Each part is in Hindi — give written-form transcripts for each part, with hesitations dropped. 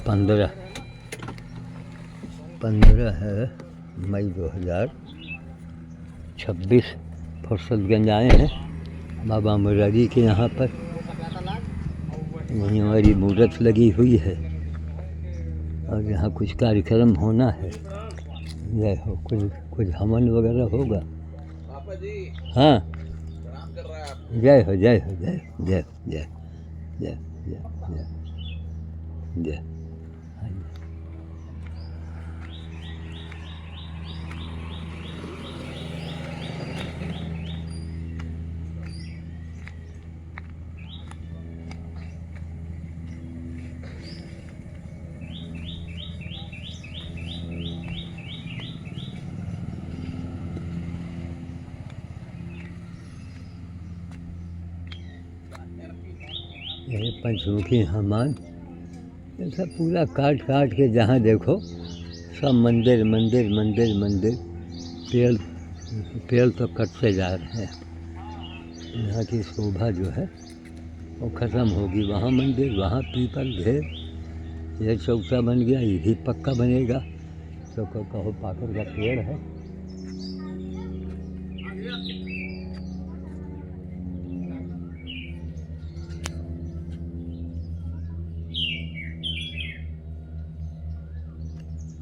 15 है मई 2026 फुर्सतगंज आए हैं बाबा मुरारी के यहाँ पर। यहीं हमारी मूर्त लगी हुई है और यहाँ कुछ कार्यक्रम होना है। जय हो, कुछ हवन वगैरह होगा। हाँ, जय हो जय हो जय जय जय जय जय जय जय। ये पंचमुखी हनुमान, ये सब पूरा काट काट के जहाँ देखो सब मंदिर मंदिर मंदिर मंदिर। पेड़ तो कटते जा रहे हैं। यहाँ की शोभा जो है वो ख़त्म होगी। वहाँ मंदिर, वहाँ पीपल घेर, ये चौका बन गया, ये भी पक्का बनेगा। तो कहो पाकर का पेड़ है।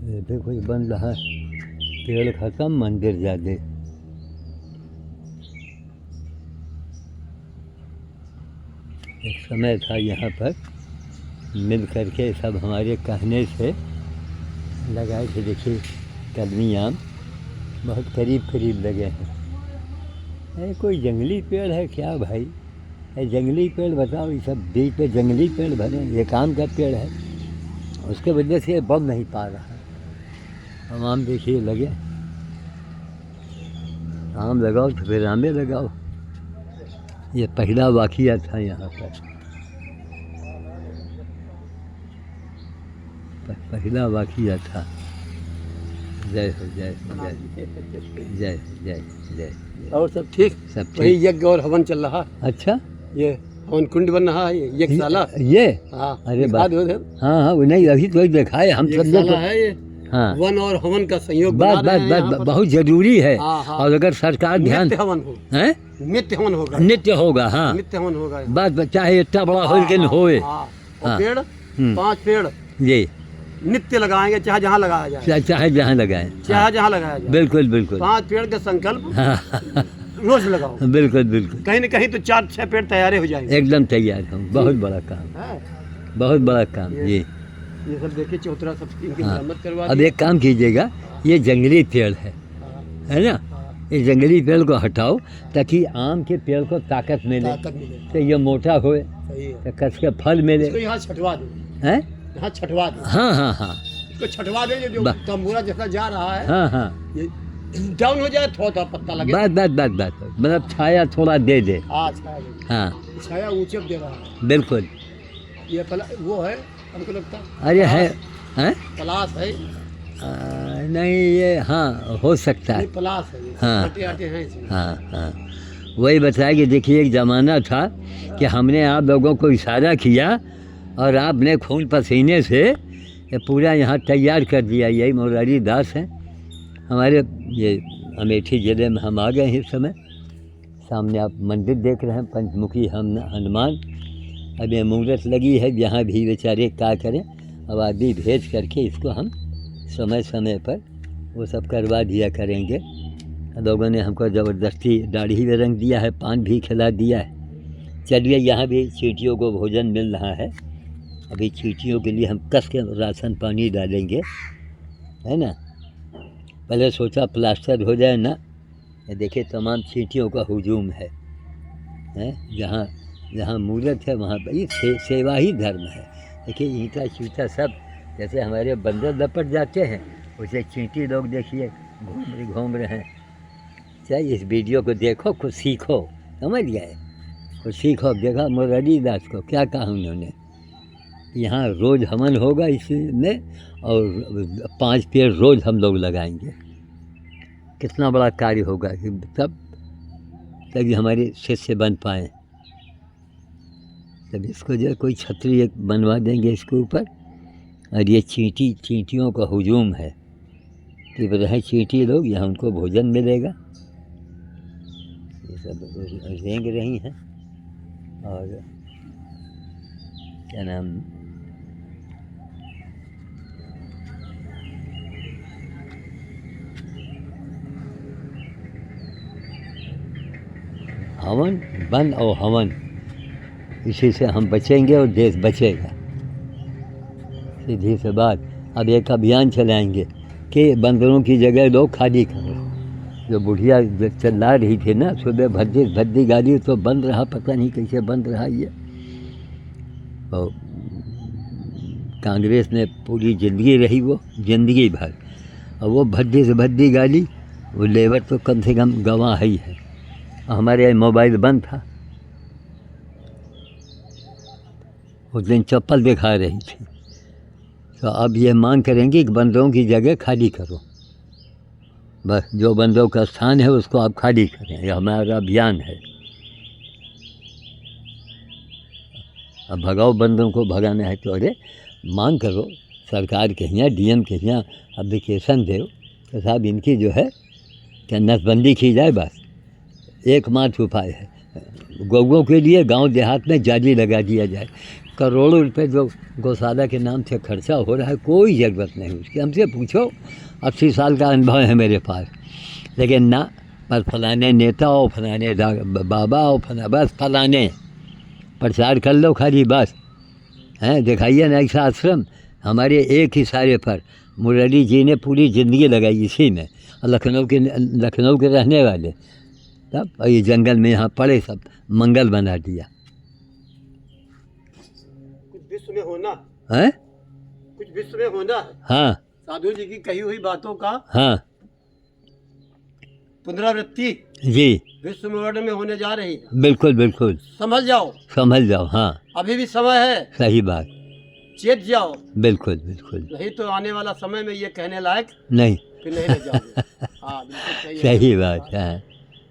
ये देखो ये बन रहा है, पेड़ खत्म मंदिर ज़्यादा। एक समय था यहाँ पर मिल करके सब हमारे कहने से लगाए थे। देखिए कलमी आम बहुत करीब करीब लगे हैं। अरे कोई जंगली पेड़ है क्या भाई? ये जंगली पेड़ बताओ, ये सब बीच पे जंगली पेड़ भरे। ये आम का पेड़ है, उसके वजह से ये बम नहीं पा रहा है। हम आम देखिए लगे, आम लगाओ तो फिर आमे लगाओ। ये पहला वाक़या था यहाँ पर, पहला वाक़या था। जय हो जय हो जय जय जय जय। और सब ठीक? सब वही ठीक। यज्ञ और हवन चल रहा। अच्छा, ये हवन कुंड बन रहा है, ये यज्ञशाला। ये हाँ, अरे बात हाँ हाँ, वो नहीं अभी तो देखा है हम सब यज्ञशाला है ये। हाँ, वन और हवन का संयोग बस बना रहे बस हैं यहाँ बस पर। बहुत जरूरी है। हाँ, हाँ। और अगर सरकार ध्यान नित्य हवन हो, है, नित्य हवन होगा, नित्य होगा। हाँ, नित्य हवन होगा। बस चाहे इतना बड़ा हो लेकिन होए। हाँ, हाँ। और पेड़ 5 पेड़ जी, नित्य लगाएंगे, चाहे जहाँ लगाया जाए, चाहे जहाँ लगाए। चाहे जहाँ लगाया जाए। बिल्कुल बिल्कुल। 5 पेड़ का संकल्प हाँ, रोज लगाओ। बिल्कुल बिल्कुल, कहीं न कहीं तो 4-6 पेड़ तैयार हो जाएंगे। एकदम तैयार हूँ। बहुत बड़ा काम, है। बहुत बड़ा काम। जी ये सब देखिए चौतरा सब इनकी हाँ। मरम्मत करवा अब दी। एक काम कीजिएगा, ये जंगली पेड़ है ना, ये जंगली पेड़ को हटाओ ताकि आम के पेड़ को ताकत मिले, ताकत मिले। तो ये मोटा होए, सही है। तो कस के फल मिले। इसको यहाँ छटवा दो, हैं? यहाँ छटवा दो, हाँ हाँ हाँ इसको छटवा दे। ये जो बस। तंबूरा जैसा जा रहा है, हाँ हाँ, ये डाउन हो जाए, थोड़ा थोड़ा पत्ता लगे। बस बस बस बस, मतलब छाया थोड़ा दे दे। हाँ, छाया दे। हाँ छाया ऊंचे दे रहा है। बिल्कुल। ये वो है, हमको लगता है अरे है, हैं? पलास है। नहीं ये हाँ हो सकता है। नहीं, पलास है ये। हाँ। आटे आटे हैं इसमें। हाँ हाँ, वही बताया कि देखिए एक ज़माना था कि हमने आप लोगों को इशारा किया और आपने खून पसीने से ये पूरा यहाँ तैयार कर दिया। यही मुरारी दास हैं हमारे, ये अमेठी ज़िले में हम आ गए हैं इस समय। सामने आप मंदिर देख रहे हैं, पंचमुखी हनुमान। अब ये मूर्त लगी है, यहाँ भी बेचारे क्या करें, अब आदमी भेज करके इसको हम समय समय पर वो सब करवा दिया करेंगे। लोगों ने हमको ज़बरदस्ती दाढ़ी में रंग दिया है, पान भी खिला दिया है। चलिए यहाँ भी चींटियों को भोजन मिल रहा है। अभी चींटियों के लिए हम कस के राशन पानी डालेंगे, है ना। पहले सोचा प्लास्टर हो जाए ना। ये देखिए तमाम चींटियों का हुजूम है, जहाँ जहाँ मूर्त है वहाँ पर ये सेवा ही धर्म है। देखिए ईंटा चींटा सब, जैसे हमारे बंदर लपट जाते हैं वैसे चींटी लोग देखिए घूम रहे हैं। चाहिए इस वीडियो को देखो, कुछ सीखो, समझ गए, कुछ सीखो। देखा मुरारी दास को क्या कहा उन्होंने, यहाँ रोज़ हवन होगा इसमें और 5 पेड़ रोज़ हम लोग लगाएंगे। कितना बड़ा कार्य होगा कि तब तभी हमारे शिष्य बन पाएँ। तब इसको जो कोई छतरी एक बनवा देंगे इसके ऊपर, और ये चींटियों का हुजूम है कि रहे चींटी लोग, यहाँ उनको भोजन मिलेगा। ये सब रेंग रही हैं। और क्या नाम, हवन वन और हवन, इसी से हम बचेंगे और देश बचेगा। सीधी सी बात। अब एक अभियान चलाएंगे कि बंदरों की जगह लोग खाली करो। जो बुढ़िया चला रही थी ना सुबह, भद्दी गाड़ी, तो बंद रहा, पता नहीं कैसे बंद रहा ये। और कांग्रेस ने पूरी ज़िंदगी रही, वो ज़िंदगी भर, और वो भद्दी से भद्दी गाली, वो लेबर तो कम से कम गवाह ही है। हमारे यहाँ मोबाइल बंद था, उस दिन चप्पल दिखा रही थी। तो अब ये मांग करेंगे कि बंदरों की जगह खाली करो, बस जो बंदरों का स्थान है उसको आप खाली करें। ये हमारा अभियान है। अब भगाओ बंदरों को, भगाना है तो अरे मांग करो सरकार के यहाँ, डीएम के यहाँ एप्लीकेशन दो तो साहब इनकी जो है क्या नसबंदी की जाए। बस एकमात्र उपाय है, गौओं के लिए गांव देहात में जाली लगा दिया जाए। करोड़ों रुपए जो गौशाला के नाम से खर्चा हो रहा है, कोई ज़रूरत नहीं उसकी। हमसे पूछो, 80 साल का अनुभव है मेरे पास, लेकिन ना, बस फलाने नेता हो, फलाने बाबा हो, बस फलाने प्रचार कर लो खाली, बस हैं। दिखाइए ना ऐसा आश्रम। हमारे एक इशारे पर मुरारी जी ने पूरी ज़िंदगी लगाई इसी में, और लखनऊ के रहने वाले, तब ये जंगल में यहाँ पड़े, सब मंगल बना दिया। कुछ विश्व में होना है, कुछ विश्व में होना है। हाँ, साधु जी की कही हुई बातों का हाँ पुनरावृत्ति जी, विश्व में होने जा रही है। बिल्कुल बिल्कुल, समझ जाओ, समझ जाओ। हाँ, अभी भी समय है, सही बात, चेत जाओ। बिल्कुल बिल्कुल, नहीं तो आने वाला समय में ये कहने लायक नहीं, फिर नहीं रह जाओगे। हाँ, बिल्कुल सही बात है।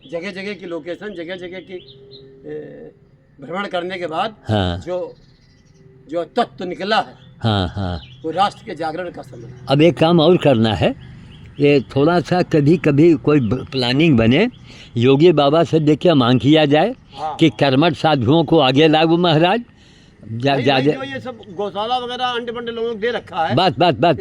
जगह जगह की लोकेशन, जगह जगह की भ्रमण करने के बाद हाँ, जो तत्व निकला है, हाँ हाँ। वो राष्ट्र के जागरण का समय है। अब एक काम और करना है, ये थोड़ा सा कभी कभी कोई प्लानिंग बने, योगी बाबा से देखिए मांग किया जाए हाँ। कि कर्मठ साधुओं को आगे लागू महाराज। नहीं, जो ये सब गौशाला वगैरह अंडे बंडे लोगों को दे रखा है, बस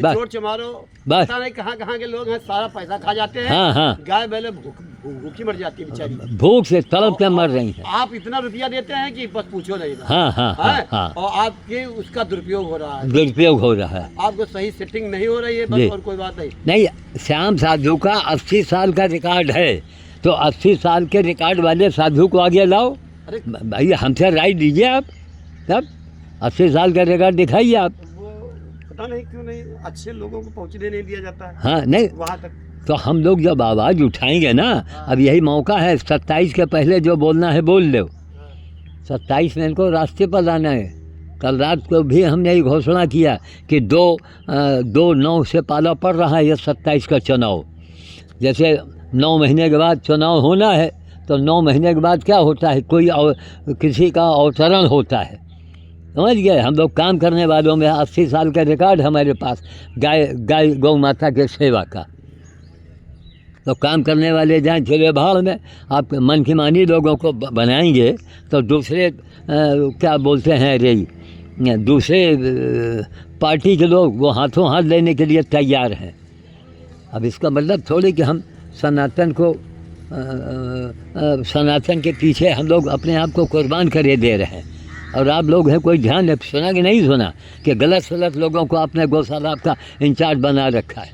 चोर चमारो, बस। पता नहीं कहाँ के लोग हैं, सारा पैसा खा जाते हैं। हाँ हाँ, गाय बैले भूखी मर जाती है बेचारी, भूख से तड़प के मर रही हैं। आप इतना रुपया देते हैं कि बस पूछो नहीं। हाँ हाँ हाँ हाँ, और आपके उसका दुरुपयोग हो रहा है, दुरुपयोग हो रहा है, आपको सही सेटिंग नहीं हो रही है, जी। बस और कोई बात नहीं। नहीं, श्याम साधु का 80 साल का रिकॉर्ड है, तो 80 साल के रिकॉर्ड वाले साधु को आगे लाओ। अरे भाई हमसे राय दीजिए आप, तब 80 साल का रिकॉर्ड दिखाइए आप। वो पता नहीं क्यों नहीं अच्छे लोगों को पहुंचने नहीं दिया जाता है हाँ, नहीं वहाँ तक। तो हम लोग जब आवाज़ उठाएंगे ना, अब यही मौका है, 27 के पहले जो बोलना है बोल लो। 27 में इनको रास्ते पर लाना है। कल रात को भी हमने ये घोषणा किया कि 2/9 से पाला पड़ रहा है ये 27 का चुनाव। जैसे 9 महीने के बाद चुनाव होना है, तो 9 महीने के बाद क्या होता है, कोई किसी का अवतरण होता है, समझ गए। हम लोग काम करने वालों में 80 साल का रिकॉर्ड हमारे पास गाय गौ माता के सेवा का। तो काम करने वाले जहाँ चले भाड़ में, आप मन की मानी लोगों को बनाएंगे तो दूसरे क्या बोलते हैं रे, दूसरे पार्टी के लोग वो हाथों हाथ लेने के लिए तैयार हैं। अब इसका मतलब थोड़ी कि हम सनातन के पीछे हम लोग अपने आप को कुर्बान करे दे रहे हैं। और आप लोग हैं, कोई ध्यान सुना कि नहीं सुना कि गलत सलत लोगों को आपने गौशाला आपका इंचार्ज बना रखा है।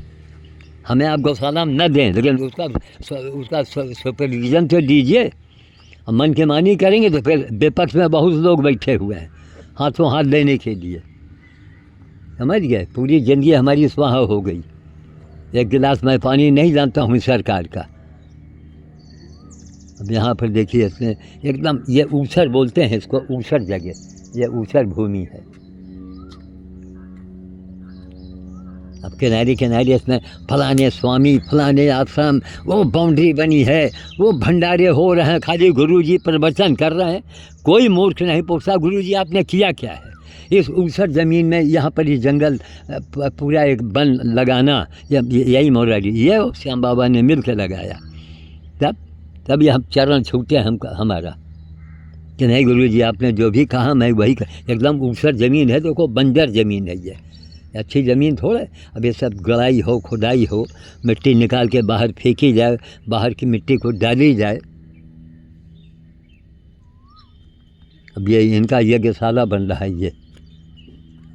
हमें आप गौशाला में न दें, लेकिन उसका सुपरविजन तो दीजिए। मन के मानी करेंगे तो फिर विपक्ष में बहुत लोग बैठे हुए हैं हाथों हाथ लेने के लिए, समझ गए। पूरी ज़िंदगी हमारी स्वाहा हो गई। एक गिलास मैं पानी नहीं जानता हूँ सरकार का। अब यहाँ पर देखिए, इसमें एकदम ये ऊसर बोलते हैं इसको, ऊसर जगह, ये ऊसर भूमि है। अब किनारे किनारे इसमें फलाने स्वामी, फलाने आश्रम, वो बाउंड्री बनी है, वो भंडारे हो रहे हैं, खाली गुरुजी प्रवचन कर रहे हैं। कोई मूर्ख नहीं पूछता गुरुजी आपने किया क्या है। इस ऊसर ज़मीन में यहाँ पर ये जंगल पूरा एक वन लगाना, यही मोरारी ये श्याम बाबा ने मिल के लगाया। तब ये हम चरण छूटे हमारा कि नहीं गुरु जी आपने जो भी कहा मैं वही एकदम ऊसर ज़मीन है, देखो बंजर ज़मीन है ये, अच्छी ज़मीन थोड़े। अब ये सब गड़ाई हो खुदाई हो, मिट्टी निकाल के बाहर फेंकी जाए, बाहर की मिट्टी को डाली जाए। अब ये इनका यज्ञशाला बन रहा है, ये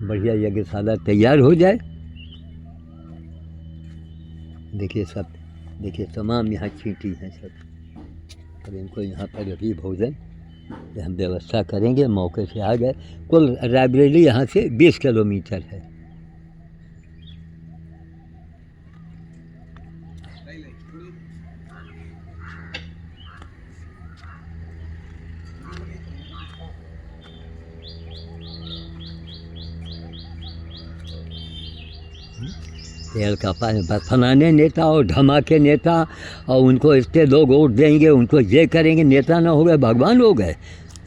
बढ़िया यज्ञशाला तैयार हो जाए। देखिए सब, देखिए तमाम यहाँ चींटी हैं सब। अब इनको यहाँ पर अभी भोजन हम व्यवस्था करेंगे, मौके से आ गए। कुल रायबरेली यहाँ से 20 किलोमीटर है। तेल का पानी फलाने नेता और धमाके नेता और उनको इतने लोग वोट देंगे, उनको ये करेंगे, नेता ना हो गए भगवान हो गए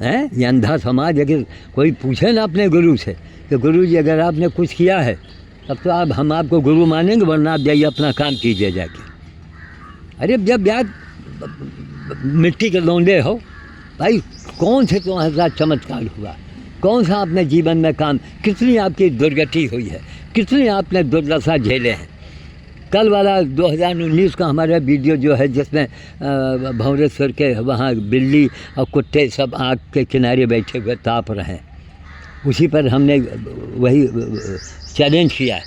हैं। ये अंधा समाज। अगर कोई पूछे ना अपने गुरु से कि गुरु जी अगर आपने कुछ किया है तब तो हम आपको गुरु मानेंगे, वरना आप जाइए अपना काम कीजिए जाके। अरे जब यार मिट्टी के लौंडे हो भाई, कौन से तुम्हारे साथ चमत्कार हुआ, कौन सा आपने जीवन में काम, कितनी आपकी दुर्गति हुई है, कितनी आपने दुर्दशा झेले हैं। कल वाला 2019 का हमारा वीडियो जो है जिसमें भंवरेश्वर के वहाँ बिल्ली और कुत्ते सब आग के किनारे बैठे हुए ताप रहे हैं, उसी पर हमने वही चैलेंज किया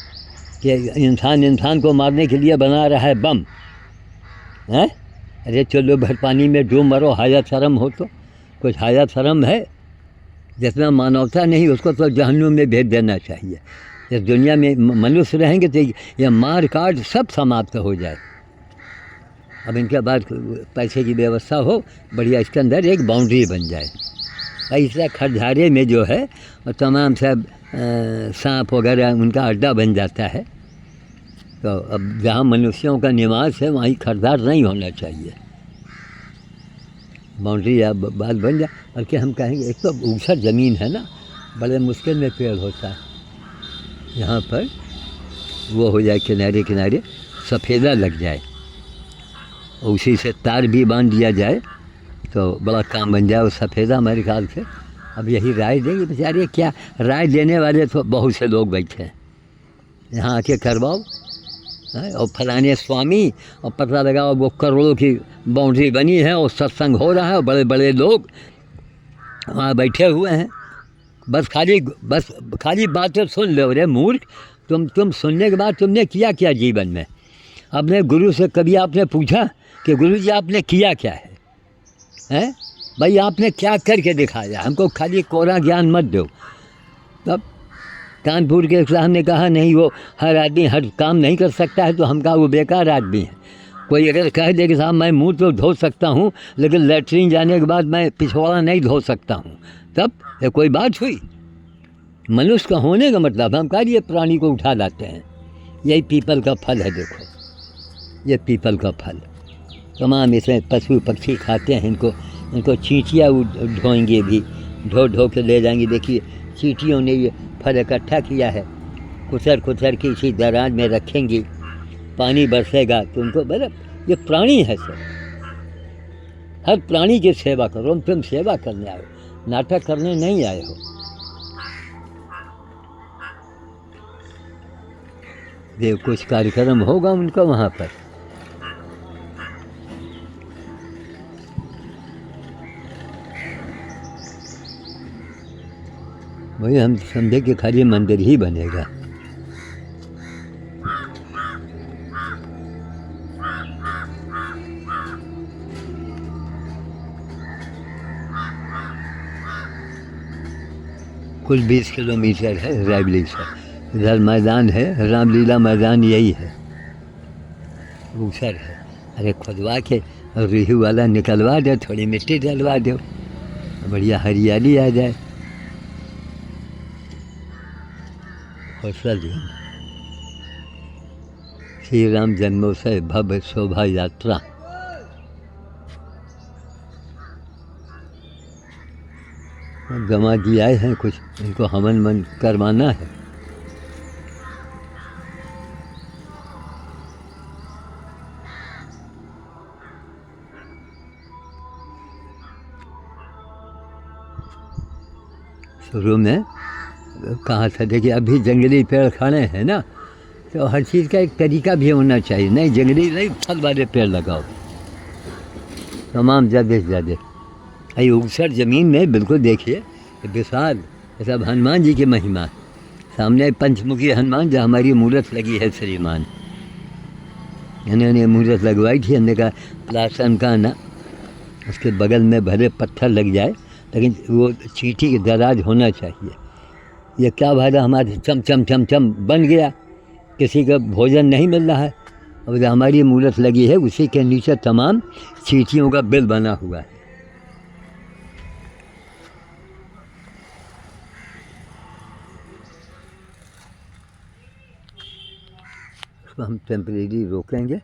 कि इंसान को मारने के लिए बना रहा है बम हैं। अरे चलो भर पानी में डूब मरो, हाया शर्म हो तो कुछ हाया शर्म है। जिसमें मानवता नहीं उसको तो जहन्नुम में भेज देना चाहिए। इस दुनिया में मनुष्य रहेंगे तो यह मार काट सब समाप्त हो जाए। अब इनके बाद पैसे की व्यवस्था हो बढ़िया, इसके अंदर एक बाउंड्री बन जाए। ऐसा खरझारे में जो है और तमाम सब सांप वगैरह उनका अड्डा बन जाता है। तो अब जहाँ मनुष्यों का निवास है वहीं खरझार नहीं होना चाहिए। बाउंड्री या बात बन जाए। बल्कि हम कहेंगे एक तो ऊसर ज़मीन है ना, बड़े मुश्किल में पेड़ होता है। यहाँ पर वो हो जाए किनारे किनारे सफ़ेदा लग जाए, उसी से तार भी बांध दिया जाए तो बड़ा काम बन जाए। और सफ़ेदा हमारे ख्याल से अब यही राय देंगे बेचारे, क्या राय देने वाले तो बहुत से लोग बैठे हैं। यहाँ आके करवाओ और फलाने स्वामी, और पता लगाओ वो करोड़ों की बाउंड्री बनी है और सत्संग हो रहा है और बड़े बड़े लोग वहाँ बैठे हुए हैं। बस खाली बातें सुन लो। रे मूर्ख, तुम सुनने के बाद तुमने किया क्या जीवन में? अपने गुरु से कभी आपने पूछा कि गुरु जी आपने किया क्या है? हैं भाई, आपने क्या करके दिखाया? हमको खाली कोरा ज्ञान मत दो। तब कानपुर के साहब ने कहा नहीं, वो हर आदमी हर काम नहीं कर सकता है, तो हम कहा वो बेकार आदमी है। कोई अगर कह दे कि साहब मैं मुँह तो धो सकता हूँ लेकिन लेटरिन जाने के बाद मैं पिछवाड़ा नहीं धो सकता हूँ, तब ये कोई बात हुई? मनुष्य का होने का मतलब हम कह प्राणी को उठा लाते हैं। यही पीपल का फल है। देखो ये पीपल का फल तमाम इसमें पशु पक्षी खाते हैं। इनको चींटियाँ ढोएंगे भी, ढो के ले जाएंगे। देखिए चींटियों ने ये फल इकट्ठा किया है, कुचर के इसी दराज में रखेंगी, पानी बरसेगा तो उनको मतलब ये प्राणी है सर। हर प्राणी की सेवा करो। तुम सेवा करने आए हो, नाटक करने नहीं आए हो। देव कुछ कार्यक्रम होगा उनका वहाँ पर। वही हम समझे कि खाली मंदिर ही बनेगा। कुल 20 किलोमीटर है रायबरेली से। इधर मैदान है, रामलीला मैदान यही है, ऊसर है। अरे खुदवा के रेहू वाला निकलवा दो, थोड़ी मिट्टी डलवा दो, बढ़िया हरियाली आ जाए। हौसला दिया। श्री राम जन्मोत्सव भव्य शोभा यात्रा। गंवा जी आए हैं कुछ, इनको हवन मन करवाना है। शुरू में कहा था देखिए अभी जंगली पेड़ खड़े हैं ना, तो हर चीज़ का एक तरीका भी होना चाहिए। नहीं जंगली नहीं, फल वाले पेड़ लगाओ तमाम ज़्यादा से ज़्यादा। ये ऊसर ज़मीन में बिल्कुल देखिए विशाल, सब हनुमान जी की महिमा। सामने पंचमुखी हनुमान जहाँ हमारी मूर्त लगी है श्रीमान, इन्होंने मूर्त लगवाई थी। हमने कहा प्लास्टर का ना उसके बगल में भले पत्थर लग जाए, लेकिन वो चींटी की दराज होना चाहिए। ये क्या भाई हमारे चम चम चम चम बन गया, किसी का भोजन नहीं मिल रहा है। अब जो हमारी मूर्त लगी है उसी के नीचे तमाम चींटियों का बिल बना हुआ है। उसको हम टेम्परेरी रोकेंगे।